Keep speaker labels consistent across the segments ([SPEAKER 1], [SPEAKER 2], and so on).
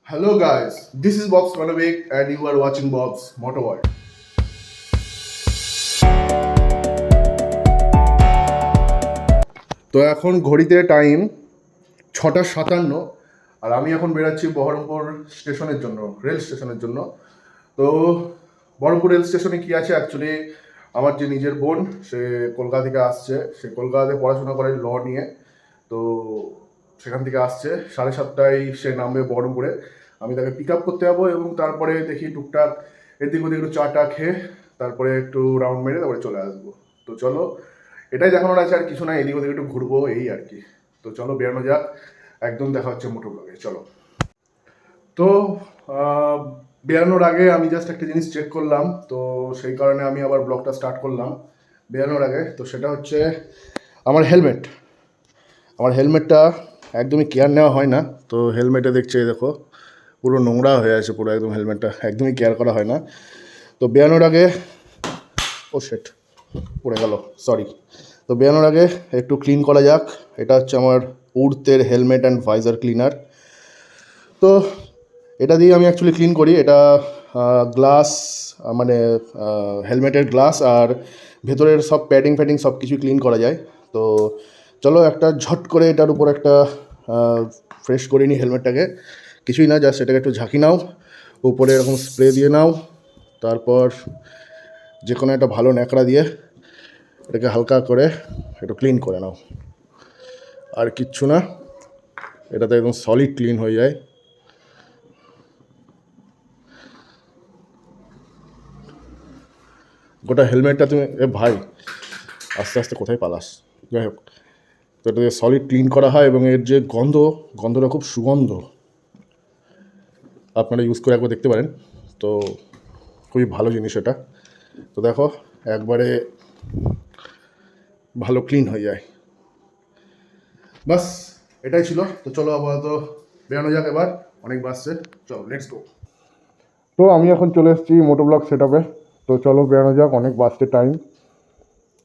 [SPEAKER 1] Hello guys, this is Bob's Manavik and you are watching Bob's Motor World. তো এখন ঘড়িতে time 6:57 আর আমি এখন বেরাচ্ছি বহরমপুর স্টেশনের জন্য, রেল স্টেশনের জন্য। তো বহরমপুর রেল স্টেশনে কি আছে, অ্যাকচুয়ালি আমার যে নিজের বোন, সে কলকাতা থেকে আসছে। সে কলকাতাতে পড়াশোনা করে ল নিয়ে। তো সেখান থেকে আসছে 7:30টায় সে নামবে বহরমপুরে। আমি তাকে পিক আপ করতে যাবো এবং তারপরে দেখি টুকটাক এদিক ওদিক একটু চা টা খেয়ে তারপরে একটু রাউন্ড মেরে তারপরে চলে আসবো। তো চলো, এটাই দেখানোর আছে, আর কিছু না, এদিক ওদিক একটু ঘুরবো এই আর কি। তো চলো বেরানো যাক, একদম দেখা হচ্ছে মোটর ব্লগে, চলো। তো বেরানোর আগে আমি জাস্ট একটা জিনিস চেক করলাম, তো সেই কারণে আমি আবার ব্লগটা স্টার্ট করলাম বেরানোর আগে। তো সেটা হচ্ছে আমার হেলমেট। আমার হেলমেটটা একদমই কেয়ার নেওয়া হয় না। তো হেলমেটে দেখছে, দেখো পুরো নোংরা হয়ে আছে, পুরো একদম হেলমেটটা একদমই কেয়ার করা হয় না। তো বেরানোর আগে, ও সেট পড়ে গেল, সরি। তো বেরানোর আগে একটু ক্লিন করা যাক। এটা হচ্ছে আমার উর্তের হেলমেট অ্যান্ড ভাইজার ক্লিনার। তো এটা দিয়ে আমি অ্যাকচুয়ালি ক্লিন করি। এটা গ্লাস, মানে হেলমেটের গ্লাস আর ভেতরের সব প্যাডিং ফ্যাডিং সব কিছু ক্লিন করা যায়। তো চলো একটা ঝট করে এটার উপর একটা ফ্রেশ করে নিই হেলমেটটাকে। কিছুই না, জাস্ট এটাকে একটু ঝাঁকি নাও, উপরে এরকম স্প্রে দিয়ে নাও, তারপর যে কোনো একটা ভালো ন্যাকড়া দিয়ে এটাকে হালকা করে একটু ক্লিন করে নাও। আর কিচ্ছু না, এটাতে একদম সলিড ক্লিন হয়ে যায়। গোটা হেলমেটটা তুমি, এ ভাই আস্তে আস্তে কোথায় পালাস, যাই হোক। তো এটা সলিড ক্লিন করা হয় এবং এর যে গন্ধটা খুব সুগন্ধ, আপনারা ইউজ করে একবার দেখতে পারেন। তো খুবই ভালো জিনিস এটা। তো দেখো একবারে ভালো ক্লিন হয়ে যায়। বাস এটাই ছিল। তো চলো আপাতত বেরানো যাক, এবার অনেক বাসছে, চলো লেটস গো। তো আমি এখন চলে এসেছি মোটো ব্লগ সেট আপে। তো চলো বেরানো যাক, অনেক বাসছে, টাইম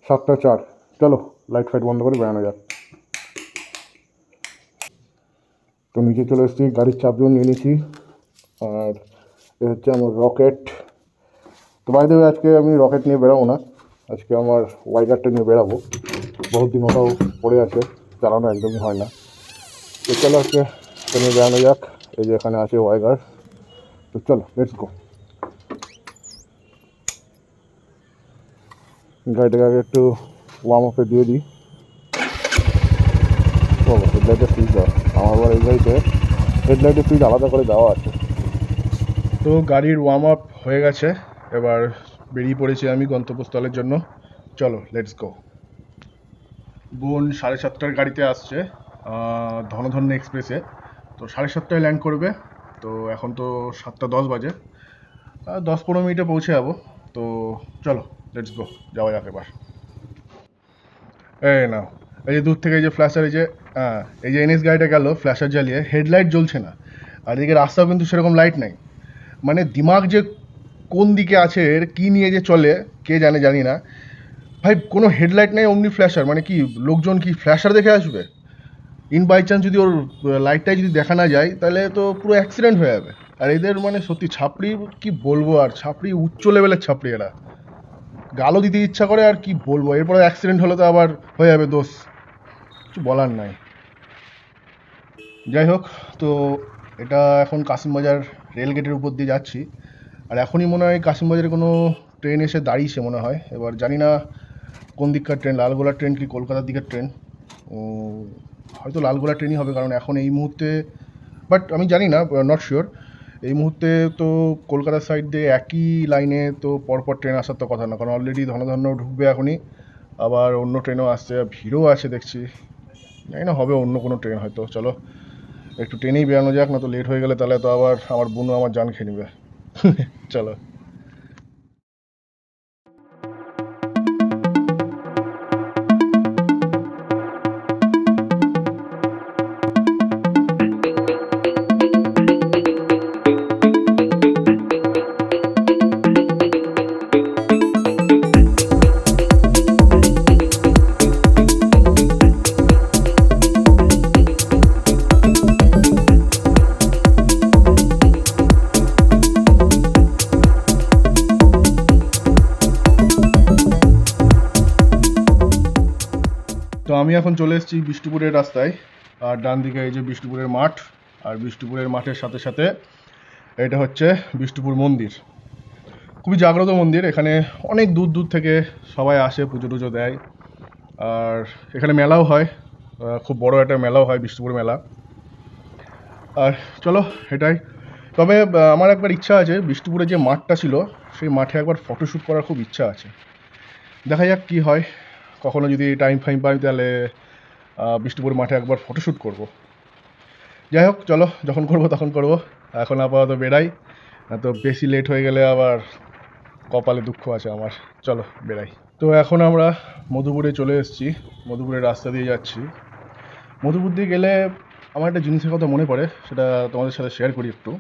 [SPEAKER 1] 7:04। চলো লাইট ফাইট বন্ধ করে বেরানো যাক। তো নিচে চলে এসেছি, গাড়ির চাবিও নিয়ে নিয়েছি। আর এ হচ্ছে আমার রকেট। তো বাইরে আজকে আমি রকেট নিয়ে বেরাবো না, আজকে আমার ওয়াইগারটা নিয়ে বেরাবো। বহুত দিন ওটাও পড়ে আছে, চালানো একদমই হয় না। তো চলো আজকে এটা নিয়ে বেরানো যাক। এই যে এখানে আছে ওয়াইগার। তো চলো লেটস গো। গাড়িটাকে আগে একটু ওয়ার্ম আপে দিয়ে দিই। হেডলাইটের সুইচ দেওয়া, আমার আবার এই গাড়িতে হেডলাইটের সুইচ আলাদা করে দেওয়া আছে। তো গাড়ির ওয়ার্ম আপ হয়ে গেছে, এবার বেরিয়ে পড়েছি আমি গন্তব্যস্থলের জন্য। চলো লেটস গো। বোন 7:30টার গাড়িতে আসছে, ধনধন্য এক্সপ্রেসে। তো 7:30টায় ল্যান্ড করবে। তো এখন তো 7:10 বাজে, 10-15 মিনিটে পৌঁছে যাবো। তো চলো লেটস গো, যাওয়া যাক এবার। এই না, এই যে দূর থেকে এই যে ফ্ল্যাশার, এই যে এনএস গাড়িটা গেল ফ্ল্যাশার জ্বালিয়ে, হেডলাইট জ্বলছে না। আর এদিকে রাস্তাও কিন্তু সেরকম লাইট নাই। মানে দিমাগ যে কোন দিকে আছে, এর কী নিয়ে যে চলে কে জানে, জানি না ভাই। কোনো হেডলাইট নেই, অমনি ফ্ল্যাশার, মানে কি লোকজন কি ফ্ল্যাশার দেখে আসবে? ইন বাই চান্স যদি ওর লাইটটাই যদি দেখা না যায়, তাহলে তো পুরো অ্যাক্সিডেন্ট হয়ে যাবে। আর এদের মানে সত্যি ছাপড়ি, কি বলবো, আর ছাপড়ি উচ্চ লেভেলের ছাপড়ি এরা। গালও দিতে ইচ্ছা করে, আর কি বলবো, এরপরে অ্যাক্সিডেন্ট হলে তো আবার হয়ে যাবে দোষ, কিছু বলার নাই। যাই হোক, তো এটা এখন কাশিমবাজার রেল গেটের উপর দিয়ে যাচ্ছি। আর এখনই মনে হয় কাশিমবাজারে কোনো ট্রেন এসে দাঁড়িয়েছে মনে হয়। এবার জানি না কোন দিককার ট্রেন, লালগোলার ট্রেন কি কলকাতার দিকের ট্রেন। হয়তো লালগোলা ট্রেনই হবে, কারণ এখন এই মুহূর্তে, বাট আমি জানি না, নট শিওর। এই মুহূর্তে তো কলকাতার সাইড দিয়ে একই লাইনে তো পরপর ট্রেন আসার তো কথা না, কারণ অলরেডি ধনধন্য ঢুকবে এখনই, আবার অন্য ট্রেনও আসছে, ভিড়ও আছে দেখছি। জানি না, হবে অন্য কোনো ট্রেন হয়তো। চলো একটু ট্রেনেই বেরানো যাক, না তো লেট হয়ে গেলে তাহলে তো আবার আমার বোনও আমার জান খেয়ে নেবে। চলো। আমি এখন চলে এসেছি বিষ্ণুপুরের রাস্তায়, আর ডান দিকে এই যে বিষ্ণুপুরের মাঠ, আর বিষ্ণুপুরের মাঠের সাথে সাথে এটা হচ্ছে বিষ্ণুপুর মন্দির। খুবই জাগ্রত মন্দির, এখানে অনেক দূর দূর থেকে সবাই আসে, পুজো টুজো দেয়। আর এখানে মেলাও হয়, খুব বড় একটা মেলাও হয়, বিষ্ণুপুর মেলা। আর চলো এটাই। তবে আমার একবার ইচ্ছা আছে, বিষ্ণুপুরে যে মাঠটা ছিল সেই মাঠে একবার ফটোশ্যুট করার খুব ইচ্ছা আছে। দেখা যাক কি হয়, কখনো যদি টাইম ফাইম পাই তাহলে বিষ্ণুপুর মাঠে একবার ফটোশ্যুট করব। যাই হোক, চলো যখন করব তখন করব, এখন আপাতত বেরাই, তো বেশি লেট হয়ে গেলে আবার কপালে দুঃখ আছে আমার। চলো বেরাই। তো এখন আমরা মধুপুরে চলে এসেছি, মধুপুরের রাস্তা দিয়ে যাচ্ছি। মধুপুর দিয়ে গেলে আমার একটা জিনিসের কথা মনে পড়ে, সেটা তোমাদের সাথে শেয়ার করি একটু।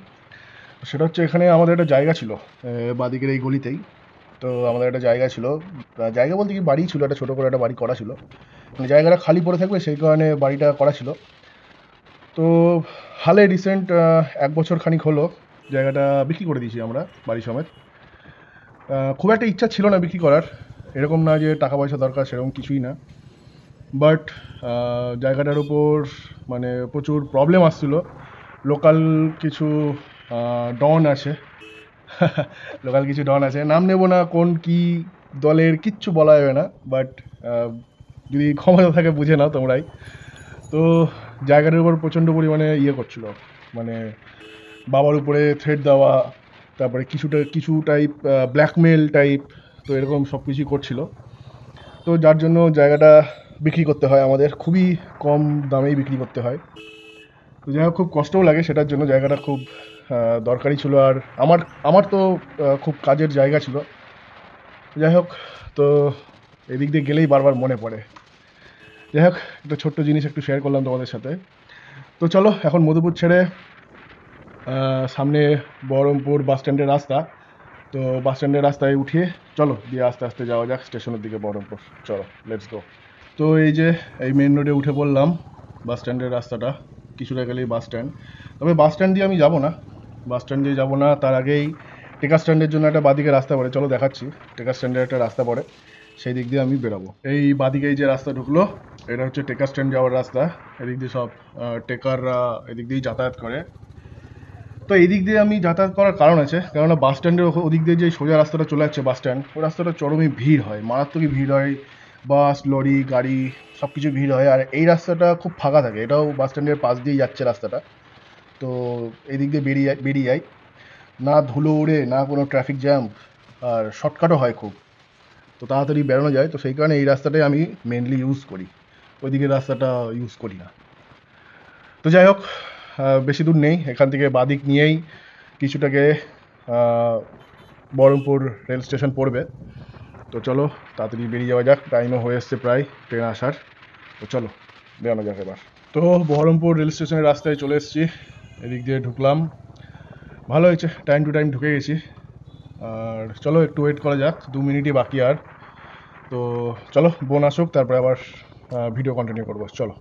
[SPEAKER 1] সেটা হচ্ছে, এখানে আমাদের একটা জায়গা ছিল বাদিকের এই গলিতেই। তো আমাদের একটা জায়গা ছিল, জায়গা বলতে কি বাড়ি ছিল, একটা ছোটো করে একটা বাড়ি করা ছিল, মানে জায়গাটা খালি পড়ে থাকবে সেই কারণে বাড়িটা করা ছিল। তো হালে রিসেন্ট 1 বছর খানিক হলো জায়গাটা বিক্রি করে দিয়েছি আমরা বাড়ি সমেত। খুব একটা ইচ্ছা ছিল না বিক্রি করার, এরকম না যে টাকা পয়সা দরকার, সেরকম কিছুই না। বাট জায়গাটার উপর মানে প্রচুর প্রবলেম আসছিল। লোকাল কিছু ডন আছে লোকাল কিছু ডন আছে, নাম নেব না কোন কি দলের, কিচ্ছু বলা যাবে না, বাট যদি ক্ষমতা থাকে বুঝে নাও তোমরাই। তো জায়গাটার উপর প্রচণ্ড পরিমাণে করছিল, মানে বাবার উপরে থ্রেট দেওয়া, তারপরে কিছু টাইপ ব্ল্যাকমেল টাইপ, তো এরকম সব কিছুই করছিল। তো যার জন্য জায়গাটা বিক্রি করতে হয় আমাদের, খুবই কম দামেই বিক্রি করতে হয়। তো যাই হোক, খুব কষ্টও লাগে সেটার জন্য, জায়গাটা খুব দরকারি ছিল, আর আমার তো খুব কাজের জায়গা ছিল। যাই হোক, তো এদিক দিয়ে গেলেই বারবার মনে পড়ে। যাই হোক, একটা ছোট্ট জিনিস একটু শেয়ার করলাম তোমাদের সাথে। তো চলো এখন মধুপুর ছেড়ে সামনে বহরমপুর বাস স্ট্যান্ডের রাস্তা, তো বাস স্ট্যান্ডের রাস্তায় উঠিয়ে চলো দিয়ে আস্তে আস্তে যাওয়া যাক স্টেশনের দিকে, বহরমপুর। চলো লেটস গো। তো এই যে এই মেন রোডে উঠে পড়লাম, বাস স্ট্যান্ডের রাস্তাটা, কিছুটা গেলেই বাস স্ট্যান্ড। তবে বাস স্ট্যান্ড দিয়ে আমি যাবো না, বাস স্ট্যান্ড দিয়ে যাবো না, তার আগেই টেকার স্ট্যান্ডের জন্য একটা বাদিকে রাস্তা পড়ে, চলো দেখাচ্ছি। টেকার স্ট্যান্ডের একটা রাস্তা পড়ে, সেই দিক দিয়ে আমি বেরোবো। এই বাদিকে এই যে রাস্তা ঢুকলো, এটা হচ্ছে টেকার স্ট্যান্ড যাওয়ার রাস্তা। এদিক দিয়ে সব টেকাররা এদিক দিয়েই যাতায়াত করে। তো এই দিক দিয়ে আমি যাতায়াত করার কারণ আছে, কেননা বাস স্ট্যান্ডের ওদিক দিয়ে যে সোজা রাস্তাটা চলে যাচ্ছে বাস স্ট্যান্ড, ওই রাস্তাটা চরমই ভিড় হয়, মারাত্মকই ভিড় হয়, বাস লরি গাড়ি সব কিছু ভিড় হয়। আর এই রাস্তাটা খুব ফাঁকা থাকে, এটাও বাস স্ট্যান্ডের পাশ দিয়েই যাচ্ছে রাস্তাটা। তো এই দিক দিয়ে বেরিয়ে যায়, না ধুলো উড়ে না কোনো ট্রাফিক জ্যাম, আর শর্টকাটও হয় খুব, তো তাড়াতাড়ি বেরোনো যায়। তো সেই কারণে এই রাস্তাটাই আমি মেনলি ইউজ করি, ওইদিকের রাস্তাটা ইউজ করি না। তো যাই হোক, বেশি দূর নেই, এখান থেকে বাদিক নিয়েই কিছুটাকে বহরমপুর রেল স্টেশন পড়বে। তো চলো তাড়াতাড়ি বেরিয়ে যাওয়া যাক, টাইমও হয়ে এসছে প্রায় ট্রেন আসার। তো চলো বেরোনো যাক এবার। তো বহরমপুর রেল স্টেশনের রাস্তায় চলে এসেছি, এদিক দিয়ে ঢুকলাম, ভালো হয়েছে টাইম টু টাইম ঢুকে গেছি। আর চলো একটু ওয়েট করা যাক, 2 মিনিটই বাকি আর। তো চলো বোন আসুক, তারপরে আবার ভিডিও কন্টিনিউ করবো, চলো।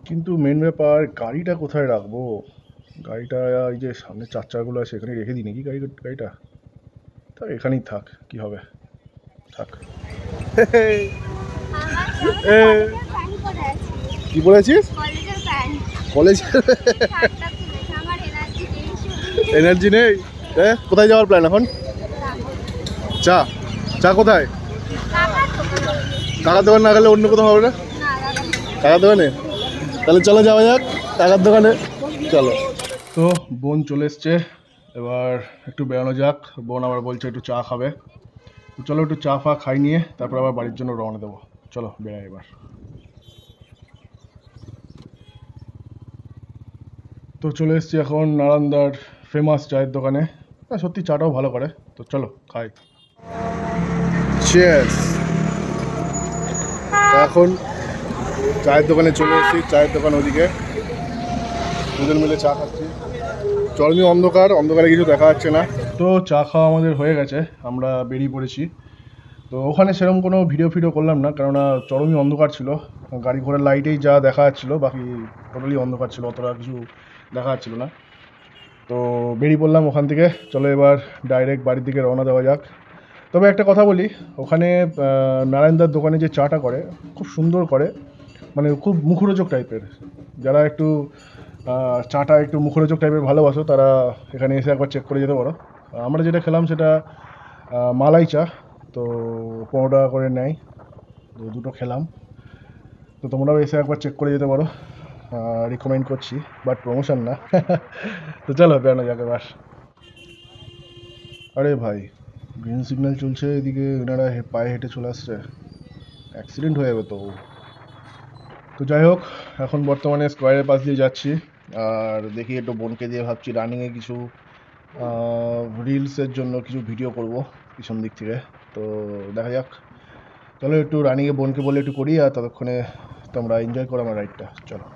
[SPEAKER 1] কিন্তু মেন ব্যাপার, গাড়িটা কোথায় রাখবো? গাড়িটা এই যে সামনে 4 চাকাগুলো আছে, এখানে রেখে দিই নাকি গাড়িটা? থাক, এখানেই থাক, কি হবে, থাক। কি বলেছিস? কলেজের এনার্জি নেই? কোথায় যাওয়ার প্ল্যান এখন? চা চা কোথায়? টাকার দোকান না গেলে অন্য কোথাও হবে না? টাকার দোকানে? তাহলে চলো যাওয়া যাক টাকার দোকানে, চলো। তো বোন চলে এসছে, এবার একটু বেরোনো যাক। বোন আবার বলছে একটু চা খাবে, তো চলো একটু চা ফা খাই নিয়ে তারপর আবার বাড়ির জন্য রওনা দেবো। চলো বেরোই এবার। তো চলে এসেছি এখন নালন্দার ফেমাস চায়ের দোকানে, সত্যি চাটাও ভালো করে, তো চলো খাই। চিয়ার্স। এখন চায়ের দোকানে চলে এসেছি, চায়ের দোকান ওদিকে, দুজন মিলে চা খাচ্ছি। চরমই অন্ধকারে কিছু দেখা যাচ্ছে না। তো চা খাওয়া আমাদের হয়ে গেছে, আমরা বেরিয়ে পড়েছি। তো ওখানে সেরকম কোনো ভিডিও করলাম না, কেননা চরমই অন্ধকার ছিল, গাড়ি ঘোড়ার লাইটেই যা দেখা যাচ্ছিল, বাকি টোটালি অন্ধকার ছিল, অতটা কিছু দেখা যাচ্ছিল না। তো বেরিয়ে পড়লাম ওখান থেকে, চলো এবার ডাইরেক্ট বাড়ির দিকে রওনা দেওয়া যাক। তবে একটা কথা বলি, ওখানে নারায়ণদার দোকানে যে চাটা করে খুব সুন্দর করে, মানে খুব মুখরোচক টাইপের। যারা একটু চাটা একটু মুখরোচক টাইপের ভালোবাসো তারা এখানে এসে একবার চেক করে যেতে পারো। আমরা যেটা খেলাম সেটা মালাই চা, তো 15 টাকা করে নেয়, তো দুটো খেলাম। তো তোমরাও এসে একবার চেক করে যেতে পারো, রিকমেন্ড করছি, বাট প্রমোশন না। তো চলো বেড়ানো যাকে বাস। আরে ভাই, গ্রিন সিগন্যাল চলছে, এদিকে এনারা পায়ে হেঁটে চলে আসছে, অ্যাক্সিডেন্ট হয়ে যাবে তো। তো যাই হোক, এখন বর্তমানে স্কোয়ারের পাশ দিয়ে যাচ্ছি, আর দেখি একটু বোনকে দিয়ে ভাবছি রানিংয়ে কিছু রিলসের জন্য কিছু ভিডিও করব পিছন দিক থেকে। তো দেখা যাক, চলো একটু রানিংয়ে বোনকে বলে একটু করি, আর ততক্ষণে তোমরা এনজয় করো আমার রাইডটা। চলো।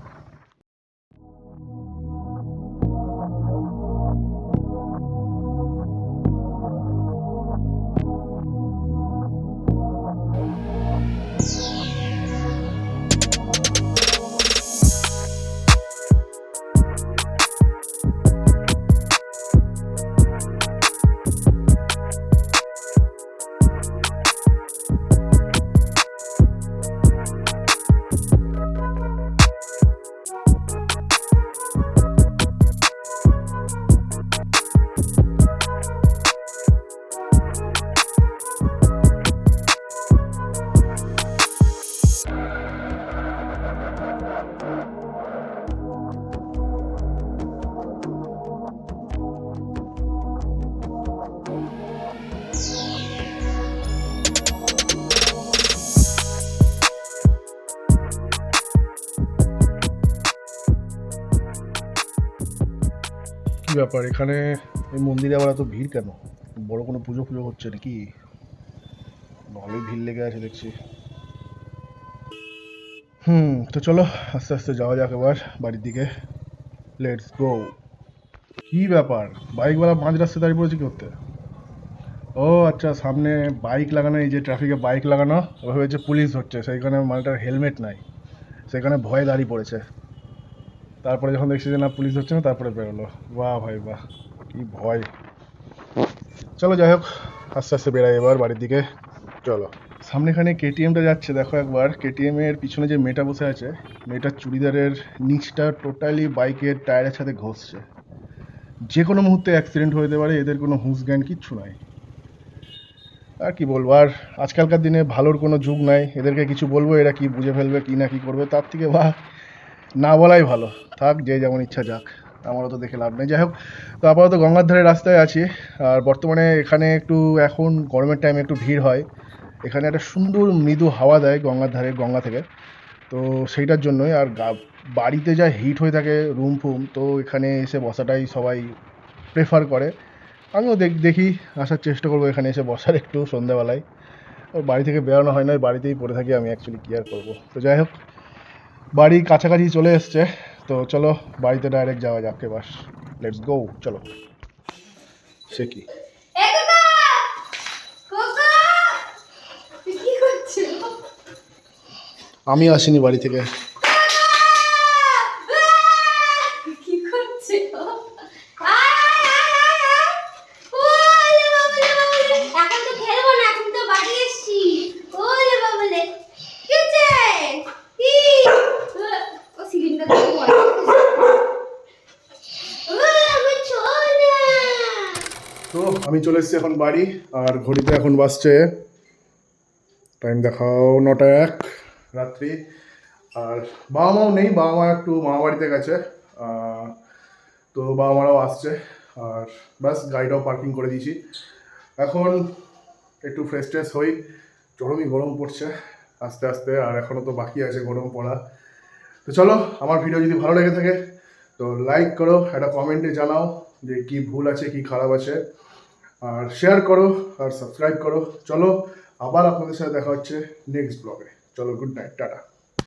[SPEAKER 1] কি ব্যাপার এখানে, এই মন্দিরে আবার এত ভিড় কেন? বড় কোনো পুজো পুজো হচ্ছে নাকি? ভালোই ভিড় লেগে আছে দেখছি। তো চলো আস্তে আস্তে যাওয়া যাক এবার বাড়ির দিকে। Let's go. কি ব্যাপার, বাইকওয়ালা মাঝ রাস্তায় দাঁড়িয়ে পড়েছে কি করতে? ও আচ্ছা, সামনে বাইক লাগানো, এই যে ট্রাফিকে বাইক লাগানো, ও ভেবেছে পুলিশ হচ্ছে, সেইখানে মালটার হেলমেট নাই, সেখানে ভয়ে দাঁড়িয়ে পড়েছে। তারপরে যখন দেখছি যে না পুলিশ হচ্ছে না, তারপরে বেরোলো। বাহ ভাই বাহ, কি ভয়। চলো যাই হোক, আস্তে আস্তে বেরাই এবার বাড়ির দিকে। চলো। সামনেখানে কেটিএমটা যাচ্ছে, দেখো একবার কেটিএম এর পিছনে যে মেয়েটা বসে আছে, মেয়েটার চুড়িদারের নিচটা টোটালি বাইকের টায়ারের সাথে ঘষছে। যে কোনো মুহূর্তে অ্যাক্সিডেন্ট হয়ে যেতে পারে, এদের কোনো হুঁশ জ্ঞান কিচ্ছু নাই। আর কি বলবো, আর আজকালকার দিনে ভালোর কোনো যুগ নাই, এদেরকে কিছু বলবো এরা কি বুঝে ফেলবে কি না কি করবে, তার থেকে না বলাই ভালো। থাক, যে যেমন ইচ্ছা যাক, আমারও তো দেখে লাভ নেই। যাই হোক, তো আপাতত গঙ্গার ধারে রাস্তায় আছি, আর বর্তমানে এখানে একটু এখন গরমের টাইমে একটু ভিড় হয়। এখানে একটা সুন্দর মৃদু হাওয়া দেয় গঙ্গার ধারে, গঙ্গা থেকে। তো সেইটার জন্যই, আর বাড়িতে যা হিট হয়ে থাকে রুম ফুম, তো এখানে এসে বসাটাই সবাই প্রেফার করে। আমিও দেখি আসার চেষ্টা করবো এখানে এসে বসার একটু সন্ধ্যাবেলায়। ও বাড়ি থেকে বেরোনো হয় না, বাড়িতেই পড়ে থাকি আমি, অ্যাকচুয়ালি কী আর করবো। তো যাই হোক, বাড়ি কাছাকাছি চলে এসছে, তো চলো বাড়িতে ডাইরেক্ট যাওয়া যাক এবার। লেটস গো, চলো। সে কি, আমি আসিনি বাড়ি থেকে। তো আমি চলে এসেছি এখন বাড়ি, আর ঘড়িতে এখন বাজছে, টাইম দেখাও 9টা 1 রাত্রি। আর বাবা মাও নেই, বাবা মা একটু মামা বাড়িতে গেছে, তো বাবা মারাও আসছে। আর ব্যাস, গাড়িটাও পার্কিং করে দিয়েছি। এখন একটু ফ্রেশ ট্রেশ হই, চরমই গরম পড়ছে আস্তে আস্তে, আর এখনও তো বাকি আছে গরম পড়া। তো চলো, আমার ভিডিও যদি ভালো লেগে থাকে তো লাইক করো, একটা কমেন্টে জানাও যে কি ভুল আছে কি খারাপ আছে, আর শেয়ার করো আর সাবস্ক্রাইব করো। চলো, আবার আপনাদের সাথে দেখা হচ্ছে নেক্সট ব্লগে। চলো, গুড নাইট, টাটা।